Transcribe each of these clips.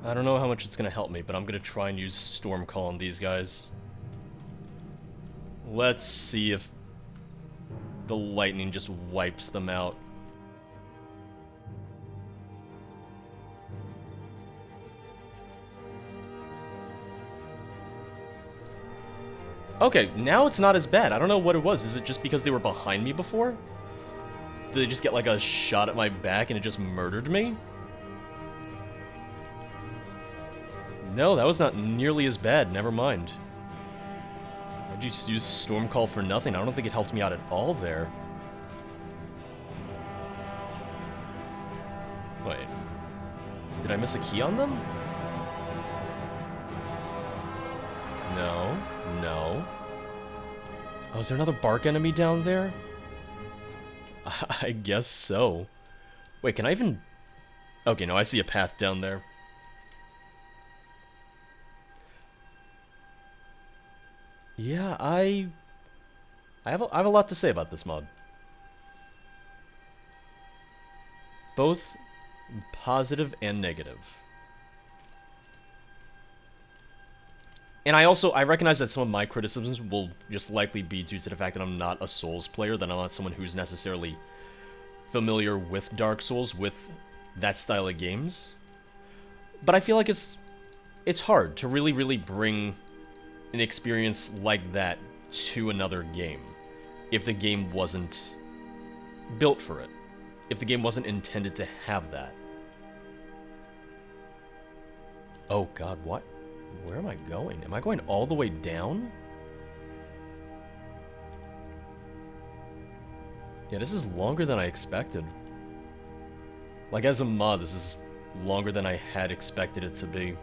I don't know how much it's gonna help me, but I'm gonna try and use Storm Call on these guys. Let's see if the lightning just wipes them out. Okay, now it's not as bad. I don't know what it was. Is it just because they were behind me before? Did they just get like a shot at my back and it just murdered me? No, that was not nearly as bad. Never mind. I just used Storm Call for nothing. I don't think it helped me out at all there. Wait. Did I miss a key on them? No. No. Oh, is there another bark enemy down there? I guess so. Wait, can I even... Okay, no, I see a path down there. Yeah, I have a lot to say about this mod. Both positive and negative. And I recognize that some of my criticisms will just likely be due to the fact that I'm not a Souls player, that I'm not someone who's necessarily familiar with Dark Souls, with that style of games. But I feel like it's hard to really bring an experience like that to another game if the game wasn't built for it, if the game wasn't intended to have that. Oh god, what? Where am I going? Am I going all the way down? Yeah, this is longer than I expected. Like, as a mod, this is longer than I had expected it to be.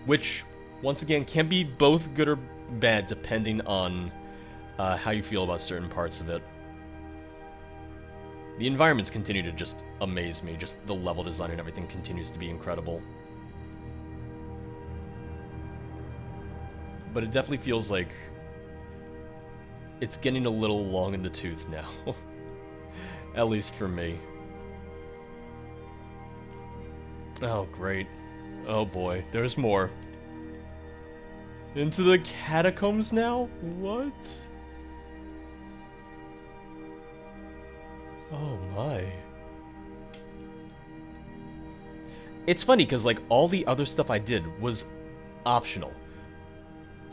Which, once again, can be both good or bad depending on how you feel about certain parts of it. The environments continue to just amaze me. Just the level design and everything continues to be incredible. But it definitely feels like it's getting a little long in the tooth now. At least for me. Oh, great. Oh boy, there's more. Into the catacombs now? What? Oh my. It's funny because like all the other stuff I did was optional.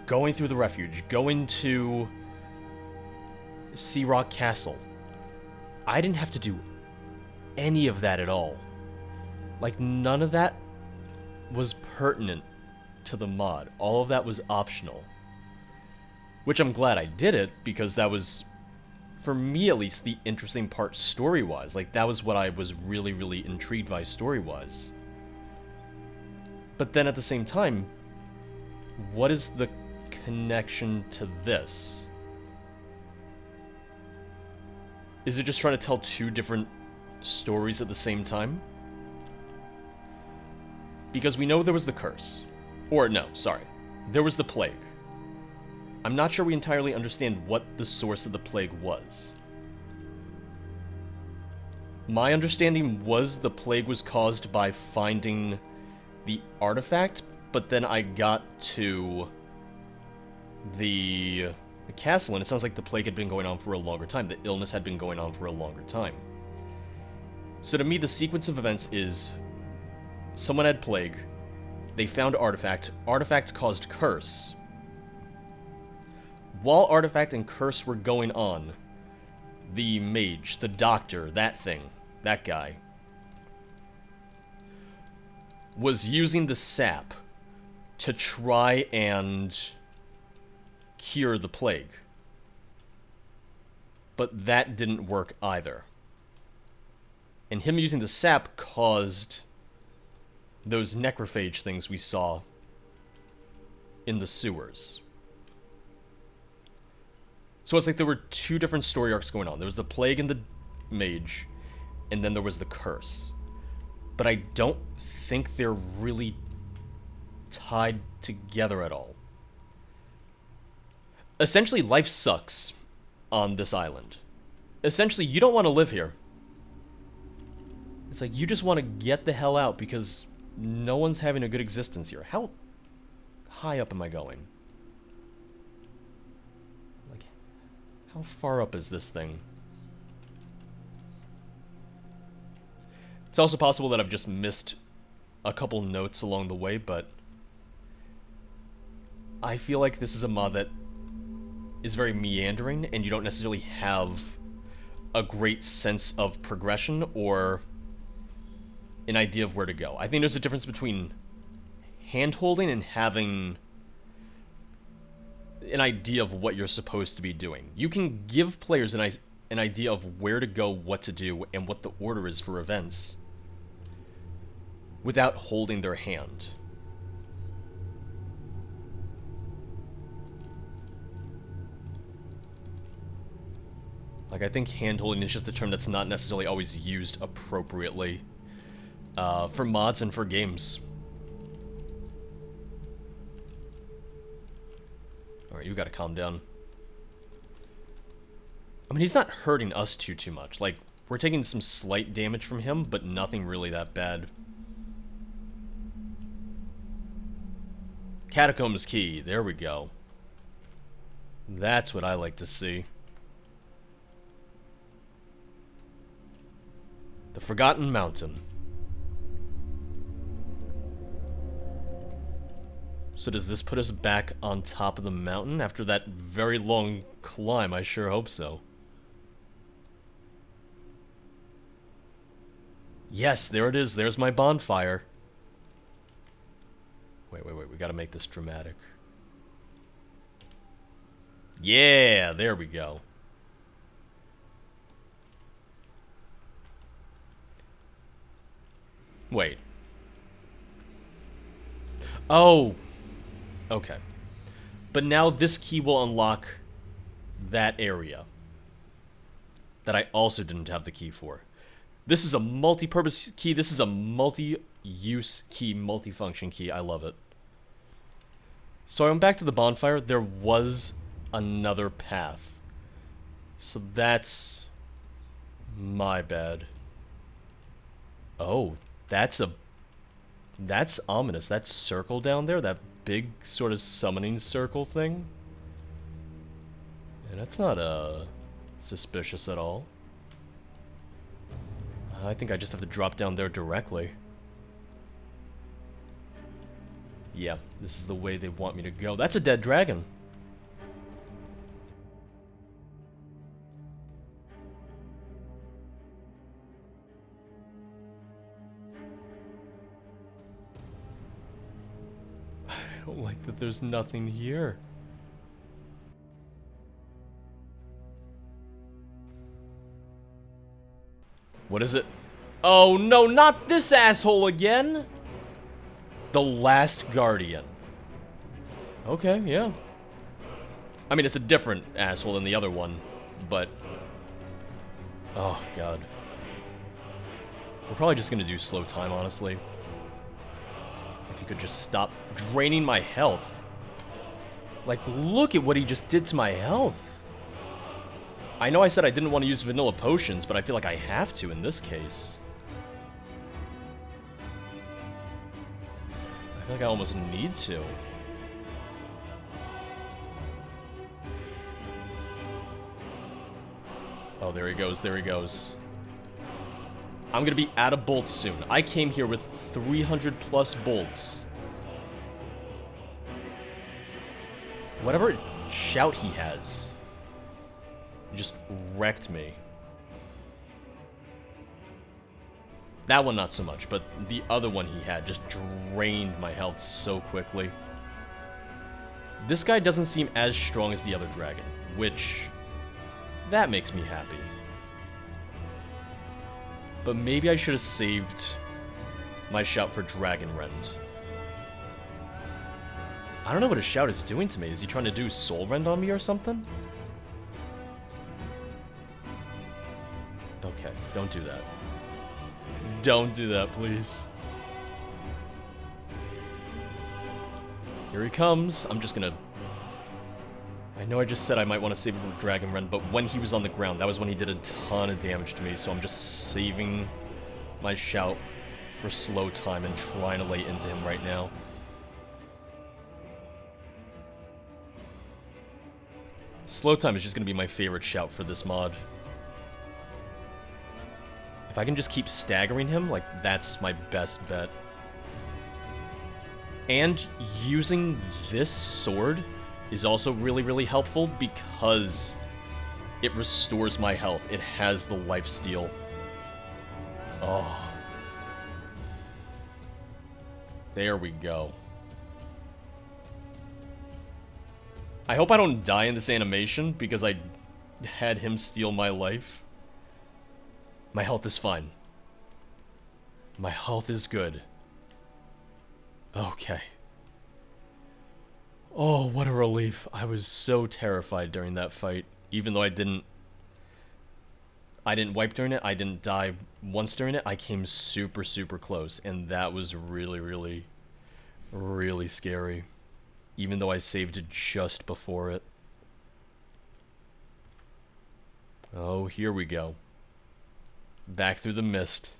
Going through the refuge, going to Sea Rock Castle. I didn't have to do any of that at all. Like, none of that was pertinent to the mod. All of that was optional. Which I'm glad I did it, because that was, for me at least, the interesting part story-wise. Like, that was what I was really intrigued by story-wise. But then at the same time, what is the connection to this? Is it just trying to tell two different stories at the same time? Because we know there was the curse. Or no, sorry. There was the plague. I'm not sure we entirely understand what the source of the plague was. My understanding was the plague was caused by finding the artifact, but then I got to the castle, and it sounds like the plague had been going on for a longer time. The illness had been going on for a longer time. So to me, the sequence of events is someone had plague, they found artifact, artifact caused curse. While artifact and curse were going on, the mage, the doctor, that thing, that guy, was using the sap to try and cure the plague. But that didn't work either. And him using the sap caused those necrophage things we saw in the sewers. So it's like there were two different story arcs going on. There was the plague and the mage, and then there was the curse. But I don't think they're really tied together at all. Essentially, life sucks on this island. Essentially, you don't want to live here. It's like, you just want to get the hell out because no one's having a good existence here. How high up am I going? Like, how far up is this thing? It's also possible that I've just missed a couple notes along the way, but I feel like this is a mod that is very meandering, and you don't necessarily have a great sense of progression or an idea of where to go. I think there's a difference between hand-holding and having an idea of what you're supposed to be doing. You can give players an idea of where to go, what to do, and what the order is for events without holding their hand. Like, I think hand-holding is just a term that's not necessarily always used appropriately for mods and for games. Alright, you gotta calm down. I mean, he's not hurting us too much. Like, we're taking some slight damage from him, but nothing really that bad. Catacombs key, there we go. That's what I like to see. The Forgotten Mountain. So does this put us back on top of the mountain after that very long climb? I sure hope so. Yes, there it is. There's my bonfire. Wait. We gotta make this dramatic. Yeah, there we go. Wait. Oh. Okay. But now this key will unlock that area that I also didn't have the key for. This is a multi-purpose key. This is a multi-use key, multi-function key. I love it. So I went back to the bonfire. There was another path. So that's my bad. Oh, that's ominous. That circle down there, that big sort of summoning circle thing. And that's not suspicious at all. I think I just have to drop down there directly. Yeah, this is the way they want me to go. That's a dead dragon. I don't like that there's nothing here. What is it? Oh no, not this asshole again! The Last Guardian. Okay, yeah. I mean, it's a different asshole than the other one, but... oh, God. We're probably just gonna do slow time, honestly. If you could just stop draining my health. Like, look at what he just did to my health. I know I said I didn't want to use vanilla potions, but I feel like I have to in this case. I feel like I almost need to. Oh, there he goes, there he goes. I'm gonna be out of bolts soon. I came here with 300 plus bolts. Whatever shout he has just wrecked me. That one not so much, but the other one he had just drained my health so quickly. This guy doesn't seem as strong as the other dragon, which... that makes me happy. But maybe I should have saved my shout for Dragon Rend. I don't know what his shout is doing to me. Is he trying to do Soul Rend on me or something? Okay, don't do that. Don't do that, please. Here he comes. I'm just gonna... I know I just said I might want to save him for Dragon Rend, but when he was on the ground, that was when he did a ton of damage to me, so I'm just saving my shout for slow time and trying to lay into him right now. Slow time is just going to be my favorite shout for this mod. If I can just keep staggering him, like, that's my best bet. And using this sword is also really, really helpful because it restores my health. It has the lifesteal. Oh. There we go. I hope I don't die in this animation because I had him steal my life. My health is fine. My health is good. Okay. Oh, what a relief. I was so terrified during that fight. Even though I didn't wipe during it, I didn't die once during it, I came super, super close. And that was really, really, really scary. Even though I saved just before it. Oh, here we go. Back through the mist.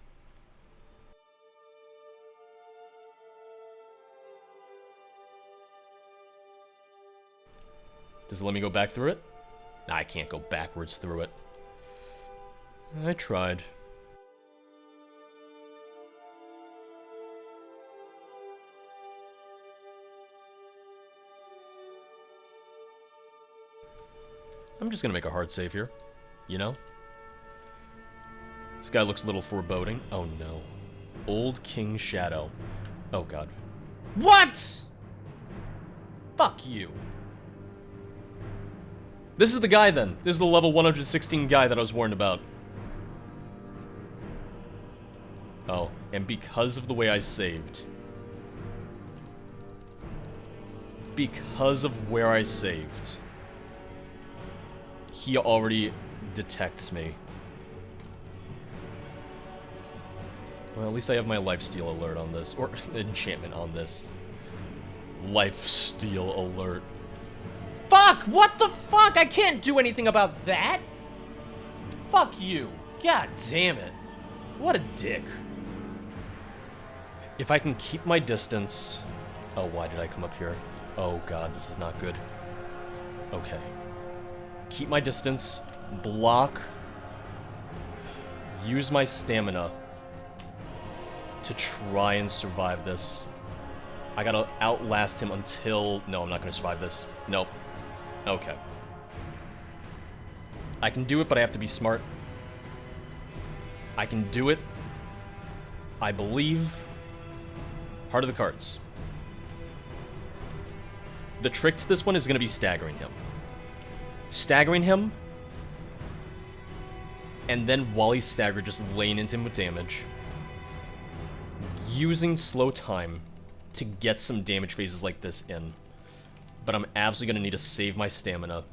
Does it let me go back through it? Nah, I can't go backwards through it. I tried. I'm just gonna make a hard save here. You know? This guy looks a little foreboding. Oh no. Old King Shadow. Oh god. What?! Fuck you. This is the guy then. This is the level 116 guy that I was warned about. Oh, and because of the way I saved. Because of where I saved. He already detects me. Well, at least I have my lifesteal alert on this. Or enchantment on this. Lifesteal alert. Fuck! What the fuck? I can't do anything about that! Fuck you. God damn it. What a dick. If I can keep my distance... Oh, why did I come up here? Oh god, this is not good. Okay. Keep my distance. Block. Use my stamina to try and survive this. I gotta outlast him until... No, I'm not gonna survive this. Nope. Okay. I can do it, but I have to be smart. I can do it. I believe. Heart of the cards. The trick to this one is gonna be staggering him. Staggering him. And then while he's staggered, just laying into him with damage. Using slow time to get some damage phases like this in. But I'm absolutely gonna need to save my stamina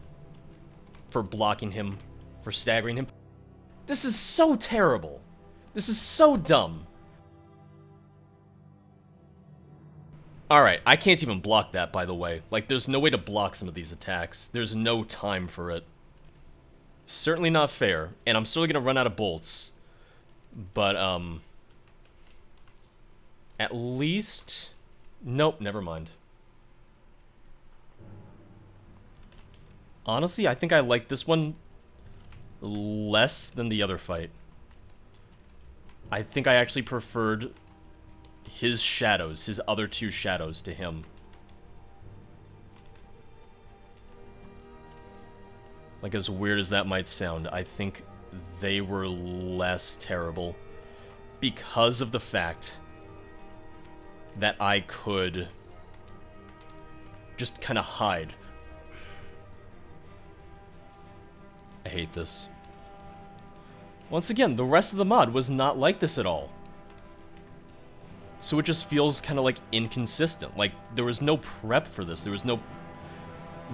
for blocking him, for staggering him. This is so terrible. This is so dumb. Alright, I can't even block that, by the way. Like, there's no way to block some of these attacks. There's no time for it. Certainly not fair. And I'm still gonna run out of bolts. But, at least... Nope, never mind. Honestly, I think I like this one less than the other fight. I think I actually preferred his shadows, his other two shadows, to him. Like, as weird as that might sound, I think they were less terrible because of the fact that I could just kind of hide. I hate this. Once again, the rest of the mod was not like this at all. So it just feels kind of like inconsistent. Like, there was no prep for this. There was no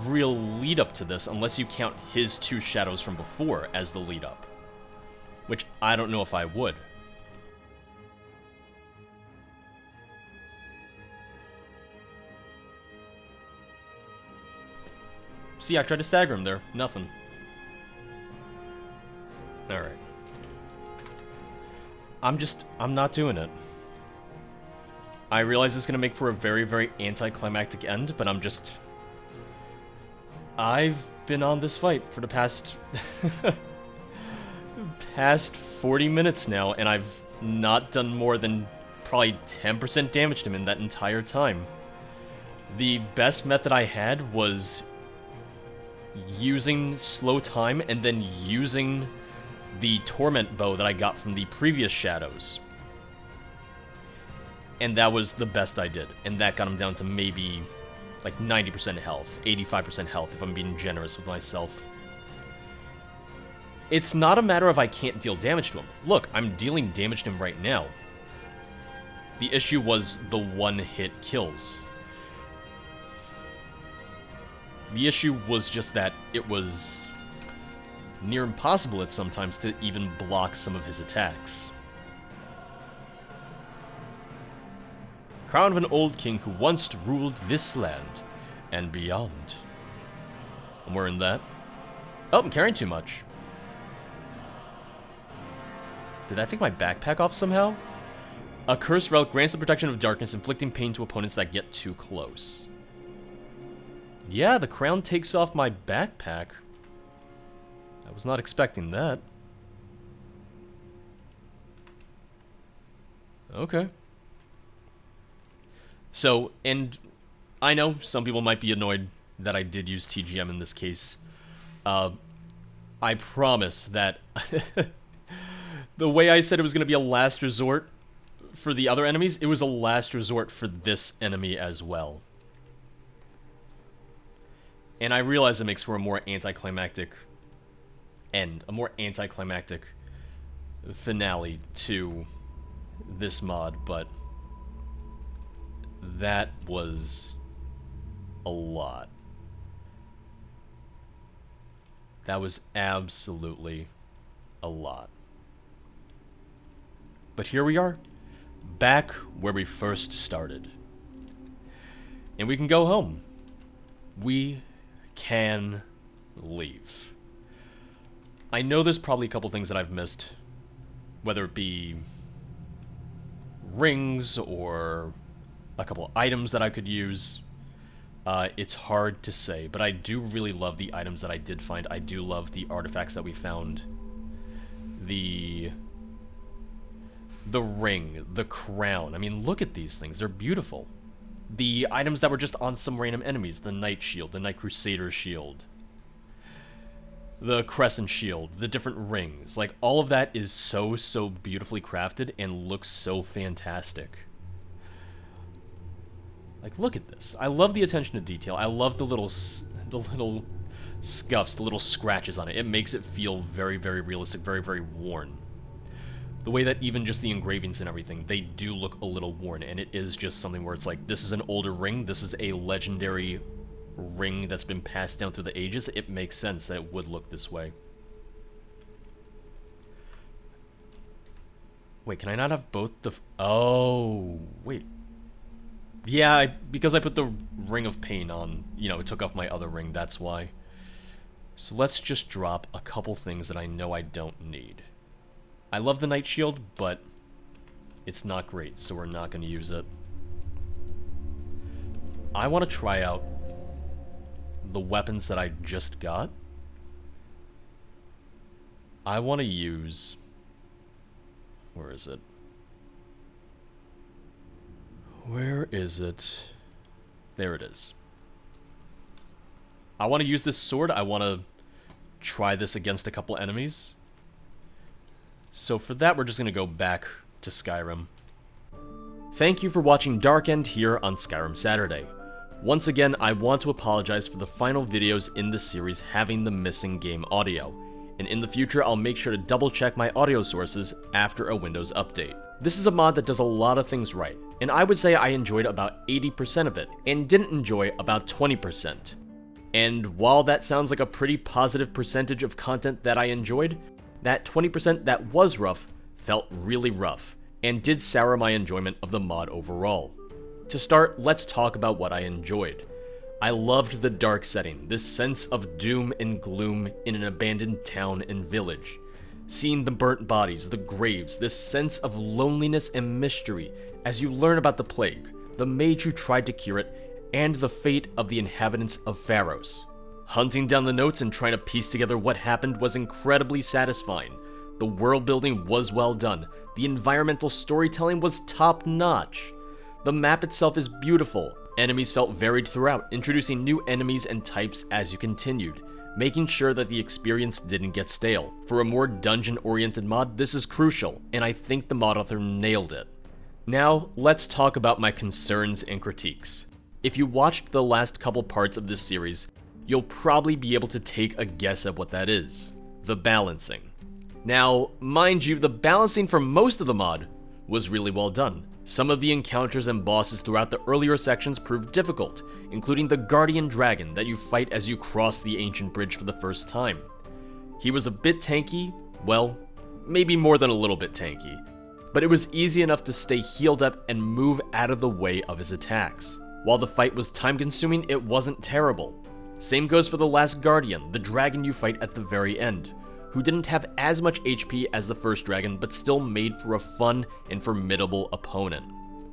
real lead up to this unless you count his two shadows from before as the lead up. Which I don't know if I would. See, I tried to stagger him there. Nothing. Alright. I'm not doing it. I realize it's gonna make for a very, very anticlimactic end, but I've been on this fight for the past 40 minutes now, and I've not done more than probably 10% damage to him in that entire time. The best method I had was using slow time and then using the torment bow that I got from the previous shadows. And that was the best I did, and that got him down to maybe like 90% health, 85% health if I'm being generous with myself. It's not a matter of I can't deal damage to him. Look, I'm dealing damage to him right now. The issue was the one-hit kills. The issue was just that it was near impossible at sometimes to even block some of his attacks. Crown of an old king who once ruled this land and beyond. I'm wearing that. Oh, I'm carrying too much. Did that take my backpack off somehow? A cursed relic grants the protection of darkness, inflicting pain to opponents that get too close. Yeah, the crown takes off my backpack. I was not expecting that. Okay. So, and I know some people might be annoyed that I did use TGM in this case. I promise that the way I said it was going to be a last resort for the other enemies, it was a last resort for this enemy as well. And I realize it makes for a more anticlimactic end, a more anticlimactic finale to this mod, but that was a lot. That was absolutely a lot. But here we are, back where we first started. And we can go home. We can leave. I know there's probably a couple things that I've missed, whether it be rings or a couple items that I could use. It's hard to say, but I do really love the items that I did find. I do love the artifacts that we found. The ring, the crown. I mean, look at these things. They're beautiful. The items that were just on some random enemies. The Knight Shield, the Knight Crusader Shield, the Crescent Shield, the different rings. Like, all of that is so beautifully crafted and looks so fantastic. Like, look at this. I love the attention to detail. I love the little scuffs, the little scratches on it. It makes it feel very realistic, very worn. The way that even just the engravings and everything, they do look a little worn, and it is just something where it's like, this is an older ring, this is a legendary ring that's been passed down through the ages. It makes sense that it would look this way. Wait, can I not have both the... Oh, wait. Yeah, because I put the Ring of Pain on, you know, it took off my other ring, that's why. So let's just drop a couple things that I know I don't need. I love the Knight Shield, but it's not great, so we're not going to use it. I want to try out the weapons that I just got. I want to use... Where is it? Where is it? There it is. I want to use this sword. I want to try this against a couple enemies. So for that, we're just going to go back to Skyrim. Thank you for watching Darkend here on Skyrim Saturday. Once again, I want to apologize for the final videos in this series having the missing game audio, and in the future I'll make sure to double check my audio sources after a Windows update. This is a mod that does a lot of things right, and I would say I enjoyed about 80% of it, and didn't enjoy about 20%. And while that sounds like a pretty positive percentage of content that I enjoyed, that 20% that was rough felt really rough, and did sour my enjoyment of the mod overall. To start, let's talk about what I enjoyed. I loved the dark setting, this sense of doom and gloom in an abandoned town and village. Seeing the burnt bodies, the graves, this sense of loneliness and mystery as you learn about the plague, the mage who tried to cure it, and the fate of the inhabitants of Pharos. Hunting down the notes and trying to piece together what happened was incredibly satisfying. The world building was well done, the environmental storytelling was top notch. The map itself is beautiful, enemies felt varied throughout, introducing new enemies and types as you continued, making sure that the experience didn't get stale. For a more dungeon-oriented mod, this is crucial, and I think the mod author nailed it. Now, let's talk about my concerns and critiques. If you watched the last couple parts of this series, you'll probably be able to take a guess at what that is. The balancing. Now, mind you, the balancing for most of the mod was really well done. Some of the encounters and bosses throughout the earlier sections proved difficult, including the Guardian Dragon that you fight as you cross the ancient bridge for the first time. He was a bit tanky, well, maybe more than a little bit tanky, but it was easy enough to stay healed up and move out of the way of his attacks. While the fight was time-consuming, it wasn't terrible. Same goes for the last Guardian, the dragon you fight at the very end, who didn't have as much HP as the first dragon but still made for a fun and formidable opponent.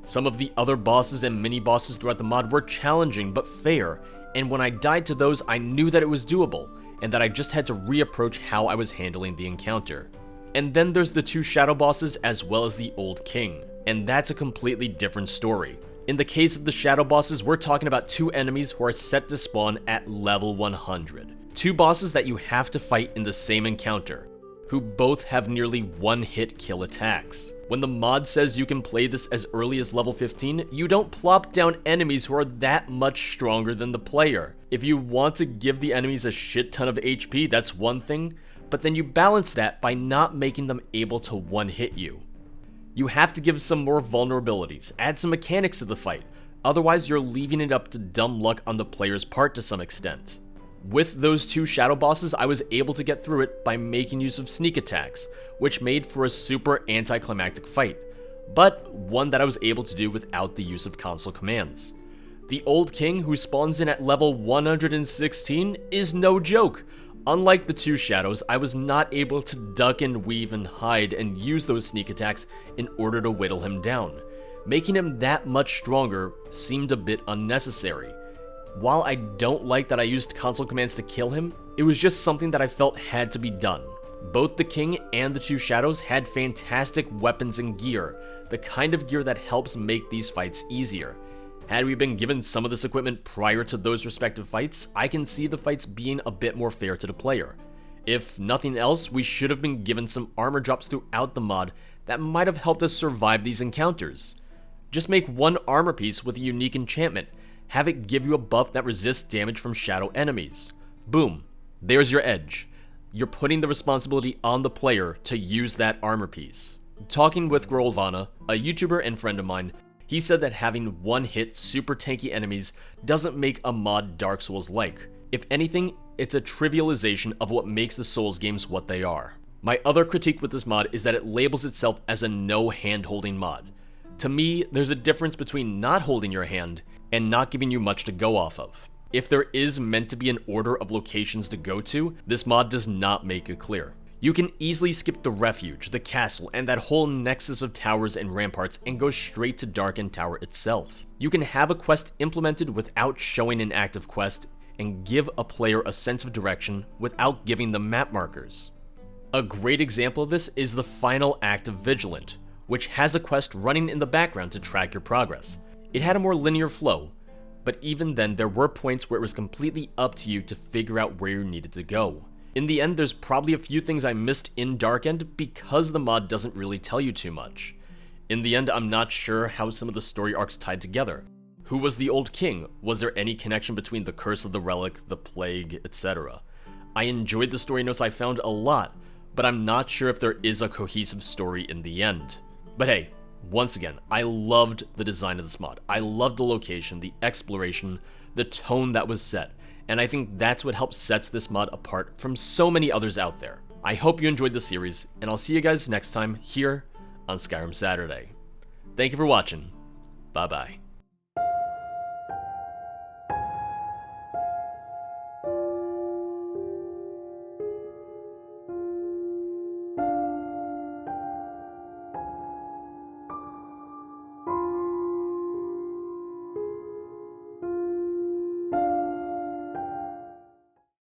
Some of the other bosses and mini-bosses throughout the mod were challenging but fair, and when I died to those I knew that it was doable, and that I just had to reapproach how I was handling the encounter. And then there's the two shadow bosses as well as the Old King, and that's a completely different story. In the case of the shadow bosses, we're talking about two enemies who are set to spawn at level 100. Two bosses that you have to fight in the same encounter, who both have nearly one-hit kill attacks. When the mod says you can play this as early as level 15, you don't plop down enemies who are that much stronger than the player. If you want to give the enemies a shit ton of HP, that's one thing, but then you balance that by not making them able to one-hit you. You have to give some more vulnerabilities, add some mechanics to the fight, otherwise you're leaving it up to dumb luck on the player's part to some extent. With those two shadow bosses, I was able to get through it by making use of sneak attacks, which made for a super anticlimactic fight, but one that I was able to do without the use of console commands. The Old King, who spawns in at level 116, is no joke. Unlike the two shadows, I was not able to duck and weave and hide and use those sneak attacks in order to whittle him down. Making him that much stronger seemed a bit unnecessary. While I don't like that I used console commands to kill him, it was just something that I felt had to be done. Both the King and the two shadows had fantastic weapons and gear, the kind of gear that helps make these fights easier. Had we been given some of this equipment prior to those respective fights, I can see the fights being a bit more fair to the player. If nothing else, we should have been given some armor drops throughout the mod that might have helped us survive these encounters. Just make one armor piece with a unique enchantment, have it give you a buff that resists damage from shadow enemies. Boom, there's your edge. You're putting the responsibility on the player to use that armor piece. Talking with Grolvana, a YouTuber and friend of mine, he said that having one-hit super tanky enemies doesn't make a mod Dark Souls-like. If anything, it's a trivialization of what makes the Souls games what they are. My other critique with this mod is that it labels itself as a no hand-holding mod. To me, there's a difference between not holding your hand and not giving you much to go off of. If there is meant to be an order of locations to go to, this mod does not make it clear. You can easily skip the refuge, the castle, and that whole nexus of towers and ramparts and go straight to Darkend Tower itself. You can have a quest implemented without showing an active quest and give a player a sense of direction without giving them map markers. A great example of this is the final act of Vigilant, which has a quest running in the background to track your progress. It had a more linear flow, but even then there were points where it was completely up to you to figure out where you needed to go. In the end, there's probably a few things I missed in Darkend because the mod doesn't really tell you too much. In the end, I'm not sure how some of the story arcs tied together. Who was the Old King? Was there any connection between the Curse of the Relic, the Plague, etc.? I enjoyed the story notes I found a lot, but I'm not sure if there is a cohesive story in the end. But hey, once again, I loved the design of this mod. I loved the location, the exploration, the tone that was set, and I think that's what helps sets this mod apart from so many others out there. I hope you enjoyed the series, and I'll see you guys next time here on Skyrim Saturday. Thank you for watching. Bye bye.